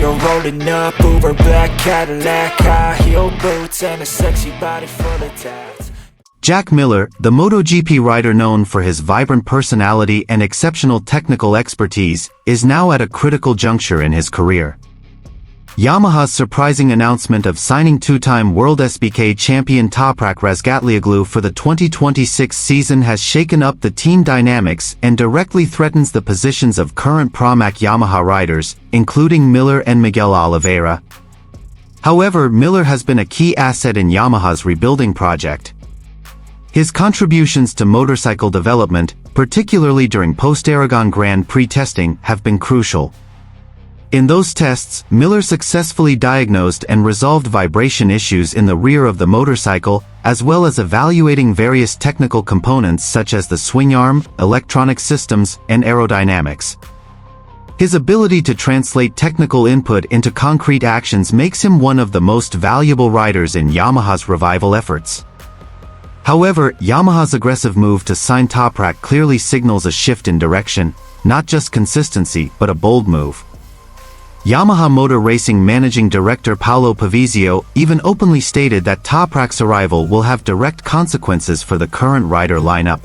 You're rolling up, Uber black Cadillac, high heel boots, and a sexy body full of tats. Jack Miller, the MotoGP rider known for his vibrant personality and exceptional technical expertise, is now at a critical juncture in his career. Yamaha's surprising announcement of signing two-time World SBK champion Toprak Razgatlioglu for the 2026 season has shaken up the team dynamics and directly threatens the positions of current Pramac Yamaha riders, including Miller and Miguel Oliveira. However, Miller has been a key asset in Yamaha's rebuilding project. His contributions to motorcycle development, particularly during post-Aragon Grand Prix testing, have been crucial. In those tests, Miller successfully diagnosed and resolved vibration issues in the rear of the motorcycle, as well as evaluating various technical components such as the swing arm, electronic systems, and aerodynamics. His ability to translate technical input into concrete actions makes him one of the most valuable riders in Yamaha's revival efforts. However, Yamaha's aggressive move to sign Toprak clearly signals a shift in direction, not just consistency, but a bold move. Yamaha Motor Racing Managing Director Paolo Pavizio even openly stated that Toprak's arrival will have direct consequences for the current rider lineup.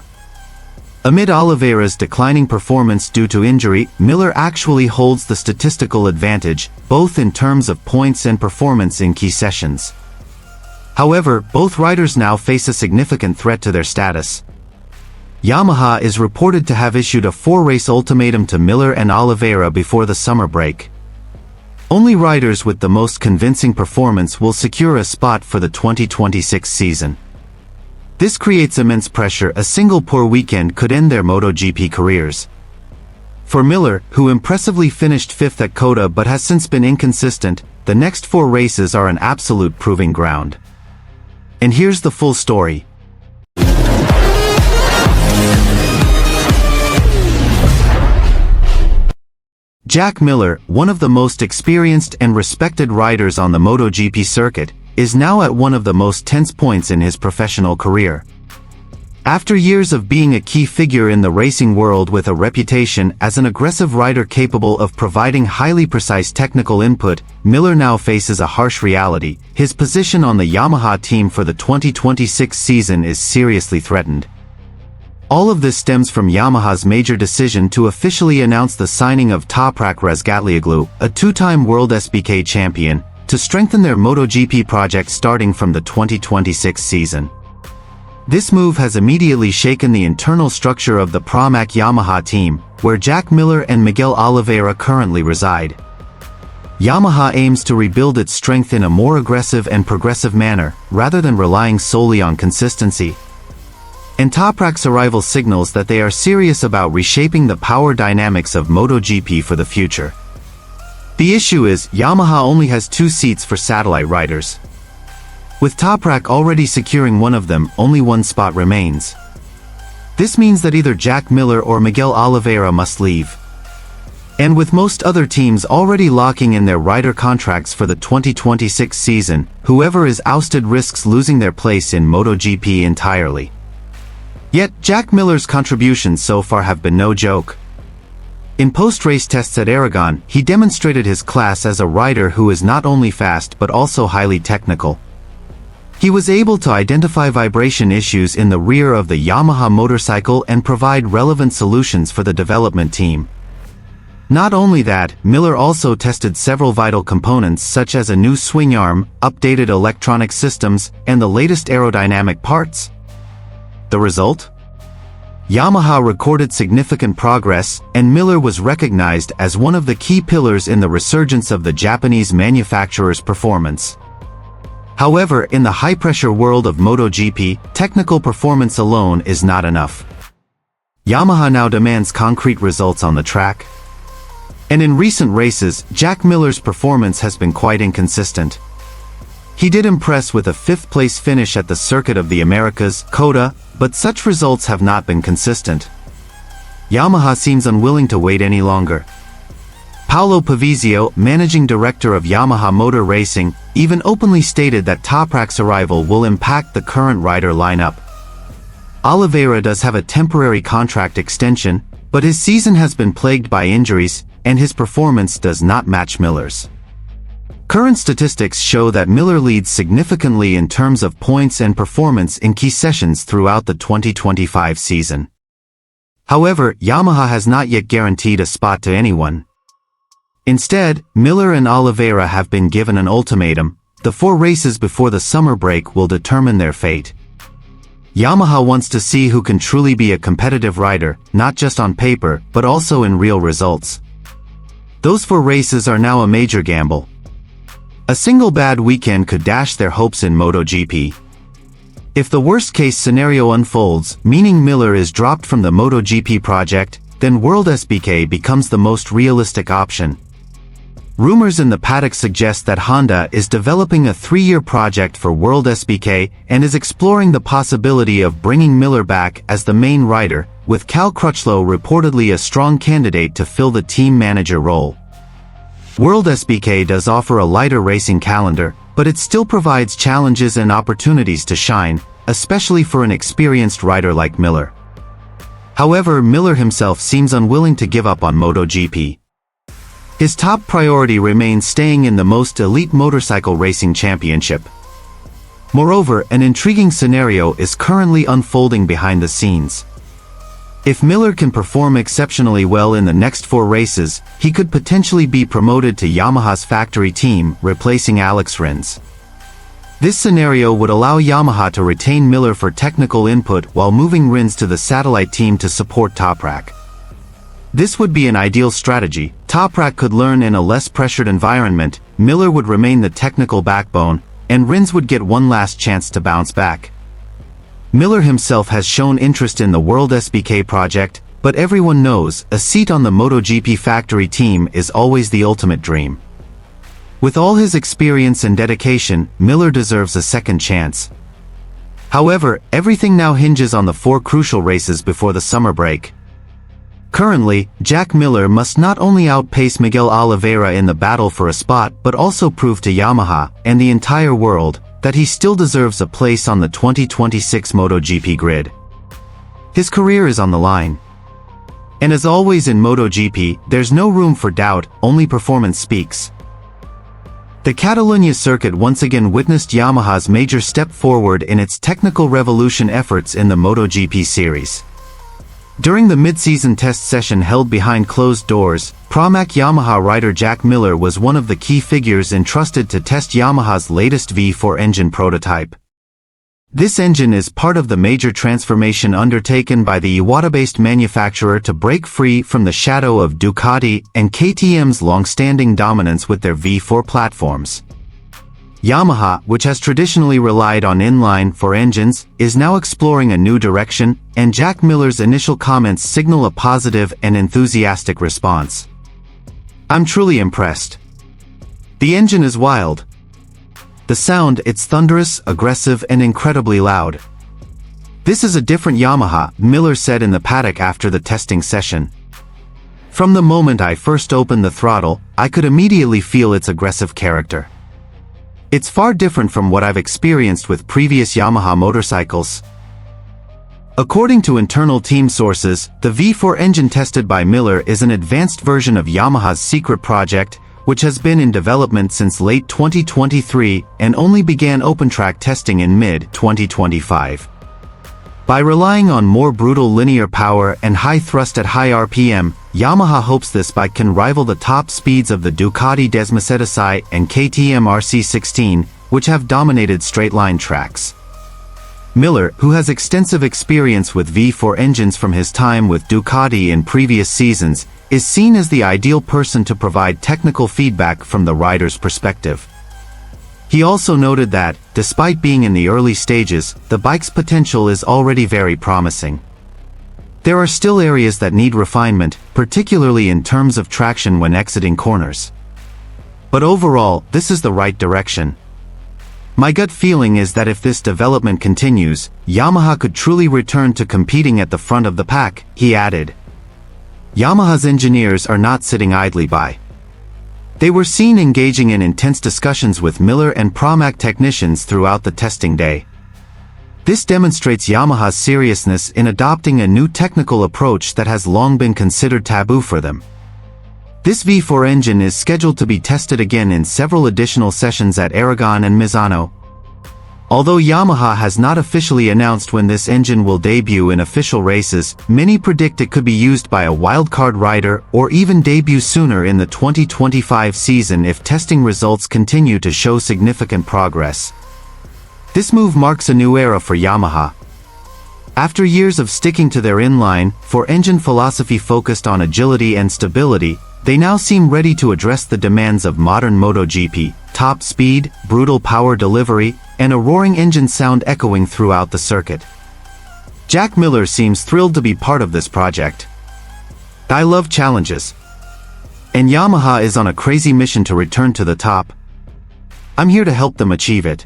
Amid Oliveira's declining performance due to injury, Miller actually holds the statistical advantage, both in terms of points and performance in key sessions. However, both riders now face a significant threat to their status. Yamaha is reported to have issued a 4-race ultimatum to Miller and Oliveira before the summer break. Only riders with the most convincing performance will secure a spot for the 2026 season. This creates immense pressure. A single poor weekend could end their MotoGP careers. For Miller, who impressively finished 5th at Coda but has since been inconsistent, the next 4 races are an absolute proving ground. And here's the full story. Jack Miller, one of the most experienced and respected riders on the MotoGP circuit, is now at one of the most tense points in his professional career. After years of being a key figure in the racing world with a reputation as an aggressive rider capable of providing highly precise technical input, Miller now faces a harsh reality. His position on the Yamaha team for the 2026 season is seriously threatened. All of this stems from Yamaha's major decision to officially announce the signing of Toprak Razgatlioglu, a two-time World SBK champion, to strengthen their MotoGP project starting from the 2026 season. This move has immediately shaken the internal structure of the Pramac Yamaha team, where Jack Miller and Miguel Oliveira currently reside. Yamaha aims to rebuild its strength in a more aggressive and progressive manner, rather than relying solely on consistency. And Toprak's arrival signals that they are serious about reshaping the power dynamics of MotoGP for the future. The issue is, Yamaha only has 2 seats for satellite riders. With Toprak already securing one of them, only 1 spot remains. This means that either Jack Miller or Miguel Oliveira must leave. And with most other teams already locking in their rider contracts for the 2026 season, whoever is ousted risks losing their place in MotoGP entirely. Yet, Jack Miller's contributions so far have been no joke. In post-race tests at Aragon, he demonstrated his class as a rider who is not only fast but also highly technical. He was able to identify vibration issues in the rear of the Yamaha motorcycle and provide relevant solutions for the development team. Not only that, Miller also tested several vital components such as a new swing arm, updated electronic systems, and the latest aerodynamic parts. The result? Yamaha recorded significant progress, and Miller was recognized as one of the key pillars in the resurgence of the Japanese manufacturer's performance. However, in the high-pressure world of MotoGP, technical performance alone is not enough. Yamaha now demands concrete results on the track. And in recent races, Jack Miller's performance has been quite inconsistent. He did impress with a 5th-place finish at the Circuit of the Americas, COTA, but such results have not been consistent. Yamaha seems unwilling to wait any longer. Paolo Pavizio, managing director of Yamaha Motor Racing, even openly stated that Toprak's arrival will impact the current rider lineup. Oliveira does have a temporary contract extension, but his season has been plagued by injuries, and his performance does not match Miller's. Current statistics show that Miller leads significantly in terms of points and performance in key sessions throughout the 2025 season. However, Yamaha has not yet guaranteed a spot to anyone. Instead, Miller and Oliveira have been given an ultimatum: the 4 races before the summer break will determine their fate. Yamaha wants to see who can truly be a competitive rider, not just on paper, but also in real results. Those 4 races are now a major gamble. A single bad weekend could dash their hopes in MotoGP. If the worst-case scenario unfolds, meaning Miller is dropped from the MotoGP project, then World SBK becomes the most realistic option. Rumors in the paddock suggest that Honda is developing a 3-year project for World SBK and is exploring the possibility of bringing Miller back as the main rider, with Cal Crutchlow reportedly a strong candidate to fill the team manager role. World SBK does offer a lighter racing calendar, but it still provides challenges and opportunities to shine, especially for an experienced rider like Miller. However, Miller himself seems unwilling to give up on MotoGP. His top priority remains staying in the most elite motorcycle racing championship. Moreover, an intriguing scenario is currently unfolding behind the scenes. If Miller can perform exceptionally well in the next 4 races, he could potentially be promoted to Yamaha's factory team, replacing Alex Rins. This scenario would allow Yamaha to retain Miller for technical input while moving Rins to the satellite team to support Toprak. This would be an ideal strategy. Toprak could learn in a less pressured environment, Miller would remain the technical backbone, and Rins would get one last chance to bounce back. Miller himself has shown interest in the World SBK project, but everyone knows a seat on the MotoGP factory team is always the ultimate dream. With all his experience and dedication, Miller deserves a second chance. However, everything now hinges on the 4 crucial races before the summer break. Currently, Jack Miller must not only outpace Miguel Oliveira in the battle for a spot but also prove to Yamaha, and the entire world, that he still deserves a place on the 2026 MotoGP grid. His career is on the line. And as always in MotoGP, there's no room for doubt, only performance speaks. The Catalunya circuit once again witnessed Yamaha's major step forward in its technical revolution efforts in the MotoGP series. During the mid-season test session held behind closed doors, Pramac Yamaha rider Jack Miller was one of the key figures entrusted to test Yamaha's latest V4 engine prototype. This engine is part of the major transformation undertaken by the Iwata-based manufacturer to break free from the shadow of Ducati and KTM's long-standing dominance with their V4 platforms. Yamaha, which has traditionally relied on inline-4 engines, is now exploring a new direction, and Jack Miller's initial comments signal a positive and enthusiastic response. "I'm truly impressed. The engine is wild. The sound, it's thunderous, aggressive, and incredibly loud. This is a different Yamaha," Miller said in the paddock after the testing session. "From the moment I first opened the throttle, I could immediately feel its aggressive character. It's far different from what I've experienced with previous Yamaha motorcycles." According to internal team sources, the V4 engine tested by Miller is an advanced version of Yamaha's secret project, which has been in development since late 2023 and only began open-track testing in mid-2025. By relying on more brutal linear power and high thrust at high RPM, Yamaha hopes this bike can rival the top speeds of the Ducati Desmosedici and KTM RC16, which have dominated straight-line tracks. Miller, who has extensive experience with V4 engines from his time with Ducati in previous seasons, is seen as the ideal person to provide technical feedback from the rider's perspective. He also noted that, despite being in the early stages, the bike's potential is already very promising. There are still areas that need refinement, particularly in terms of traction when exiting corners. But overall, this is the right direction. My gut feeling is that if this development continues, Yamaha could truly return to competing at the front of the pack, he added. Yamaha's engineers are not sitting idly by. They were seen engaging in intense discussions with Miller and Pramac technicians throughout the testing day. This demonstrates Yamaha's seriousness in adopting a new technical approach that has long been considered taboo for them. This V4 engine is scheduled to be tested again in several additional sessions at Aragon and Misano. Although Yamaha has not officially announced when this engine will debut in official races, many predict it could be used by a wildcard rider or even debut sooner in the 2025 season if testing results continue to show significant progress. This move marks a new era for Yamaha. After years of sticking to their inline, four-engine philosophy focused on agility and stability, they now seem ready to address the demands of modern MotoGP: top speed, brutal power delivery, and a roaring engine sound echoing throughout the circuit. Jack Miller seems thrilled to be part of this project. "I love challenges. And Yamaha is on a crazy mission to return to the top. I'm here to help them achieve it."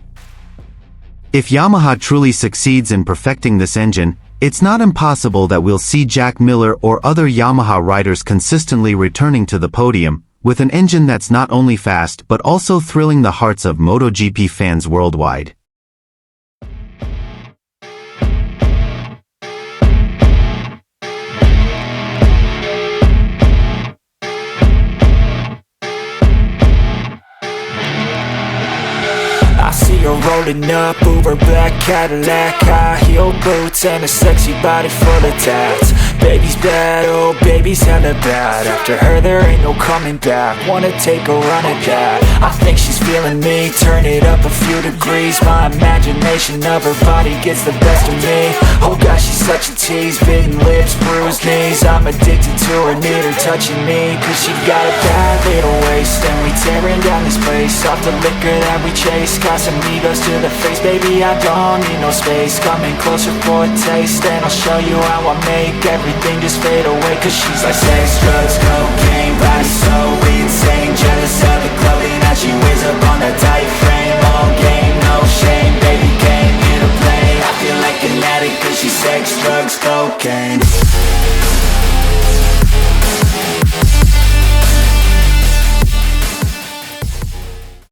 If Yamaha truly succeeds in perfecting this engine, it's not impossible that we'll see Jack Miller or other Yamaha riders consistently returning to the podium, with an engine that's not only fast but also thrilling the hearts of MotoGP fans worldwide. I see her rolling up, Uber black Cadillac, high heel boots and a sexy body full of tats. Baby's bad, oh baby's hella bad. After her there ain't no coming back. Wanna take a run at that. I think she's feeling me, turn it up a few degrees. My imagination of her body gets the best of me. Oh gosh, she's such a tease, bitten lips, bruised knees. I'm addicted to her, need her touching me, cause she got a bad little waist. And we tearing down this place, off the liquor that we chase. Casamigos to the face, baby, I don't need no space. Coming closer for a taste, and I'll show you how I make everything just fade away. Cause she's like sex, drugs, cocaine, body so insane. Jealous of the clothing that she wears up on that tight frame. All game, no shame, baby came here to play. I feel like an addict cause she's sex, drugs, cocaine.